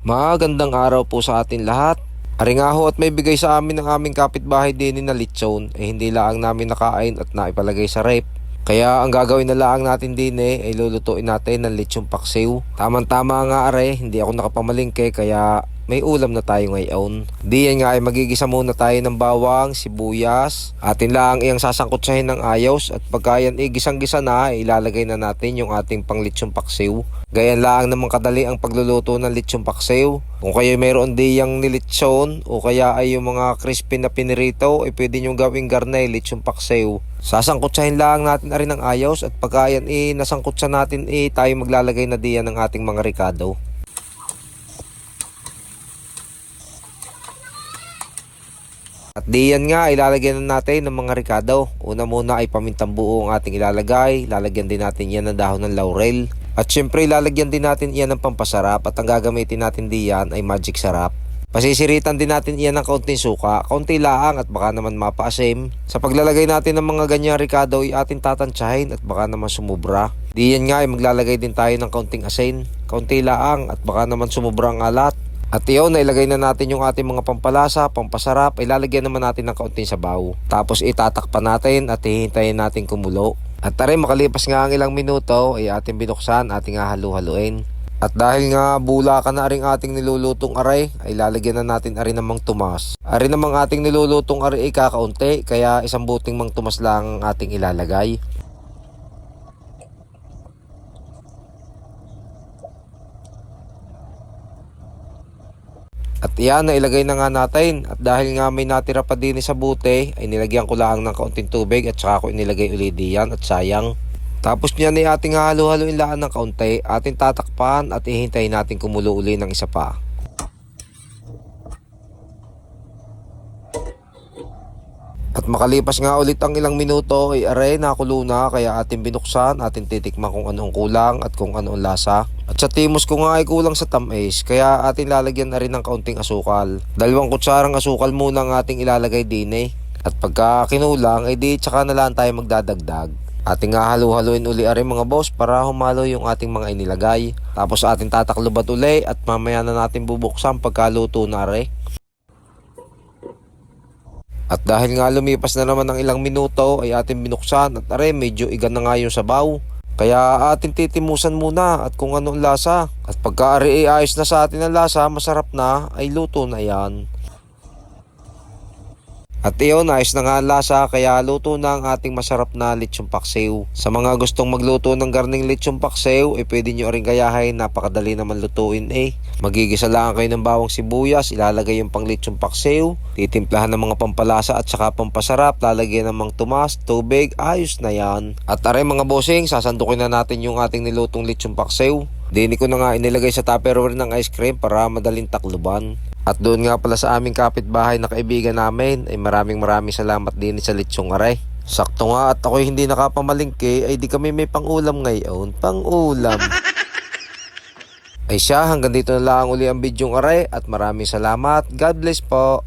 Magandang araw po sa atin lahat. Ari nga ho at may bigay sa amin ng aming kapitbahay din na lechon hindi lang namin nakain at naipalagay sa rep. Kaya ang gagawin na lang natin din ay lulutuin natin ng lechon paksiw. Tamang-tama nga are, hindi ako nakapamalingke kaya may ulam na tayo ngayon. Diyan nga ay magigisa muna tayo ng bawang, sibuyas. Atin lang iyang sasangkutsahin ng ayos at pagka yan gisang-gisa na, ilalagay na natin yung ating pang lechon paksiw. Gayan lang naman kadali ang pagluluto ng lechon paksiw. Kung kayo mayroon diyang nilechon o kaya ay yung mga crispy na pinirito, ay pwede nyo gawing garnay lechon paksiw. Sasangkutsahin lang natin rin ng ayos at pagka yan nasangkutsa natin tayo maglalagay na diyan ng ating mga ricado. At diyan nga ilalagyan na natin ng mga ricado. Una muna ay pamintang buo ang ating ilalagay. Lalagyan din natin yan ng dahon ng laurel. At syempre ilalagyan din natin yan ng pampasarap. At ang gagamitin natin diyan ay magic sarap. Pasisiritan din natin iyan ng kaunting suka. Kaunti laang at baka naman mapaasim. Sa paglalagay natin ng mga ganyang ricado ay ating tatantsahin at baka naman sumubra. Diyan nga ay maglalagay din tayo ng kaunting asin. Kaunti laang at baka naman sumubra ang alat. At iyon, nailagay na natin yung ating mga pampalasa, pampasarap, ilalagyan naman natin ng kaunting sabaw. Tapos itatakpan natin at hihintayin natin kumulo. At tari, makalipas nga ang ilang minuto, ay ating binuksan, ating halu-haluin. At dahil nga bula ka na rin ating nilulutong aray, ay lalagyan na natin arin ng mang tumas. Arin namang ating nilulutong aray ay kakaunti, kaya isang buting mang tumas lang ang ating ilalagay. At iyan, nailagay na nga natin. At dahil nga may natira pa din sa bote, ay nilagyan ko lang ng kaunting tubig at saka ko inilagay ulit diyan at sayang. Tapos niyan ay ating halo-haloin lang ng kaunti, ating tatakpan at ihintayin natin kumulo uli ng isa pa. At makalipas nga ulit ang ilang minuto ay aray nakulo na kaya ating binuksan, ating titikman kung ano ang kulang at kung ano ang lasa. At sa timos ko nga ay kulang sa tamis kaya ating lalagyan na rin ng kaunting asukal. 2 kutsarang asukal muna ang ating ilalagay din. At pagka kinulang ay di tsaka na lang tayo magdadagdag. Ating nga halu-haluin uli aray mga boss para humalo yung ating mga inilagay. Tapos ating tataklobat uli at mamaya na natin bubuksan pagkaluto na aray. At dahil nga lumipas na naman ng ilang minuto ay ating binuksan at are medyo igan na nga yung sabaw. Kaya ating titimusan muna at kung ano ang lasa. At pagka ay ayos na sa atin ang lasa, masarap na, ay luto na yan. At iyon, ayos na nga ang lasa kaya luto na ang ating masarap na lechon paksiw. Sa mga gustong magluto ng garning lechon paksiw, pwede nyo rin gayahin, napakadali naman lutuin Magigisa lang kayo ng bawang sibuyas, ilalagay yung pang lechon paksiw, titimplahan ng mga pampalasa at saka pampasarap, lalagyan ng mga tumas, tubig, ayos na yan. At aray mga bossing, sasandukin na natin yung ating nilutong lechon paksiw. Dini ko na nga inilagay sa tupperware ng ice cream para madaling takluban. At doon nga pala sa aming kapitbahay na kaibigan namin ay maraming salamat din sa lechong aray. Sakto nga at ako'y hindi nakapamalingke ay di kami may pangulam ngayon. Pangulam. Ay siya, hanggang dito na lang uli ang bidyong aray at maraming salamat. God bless po.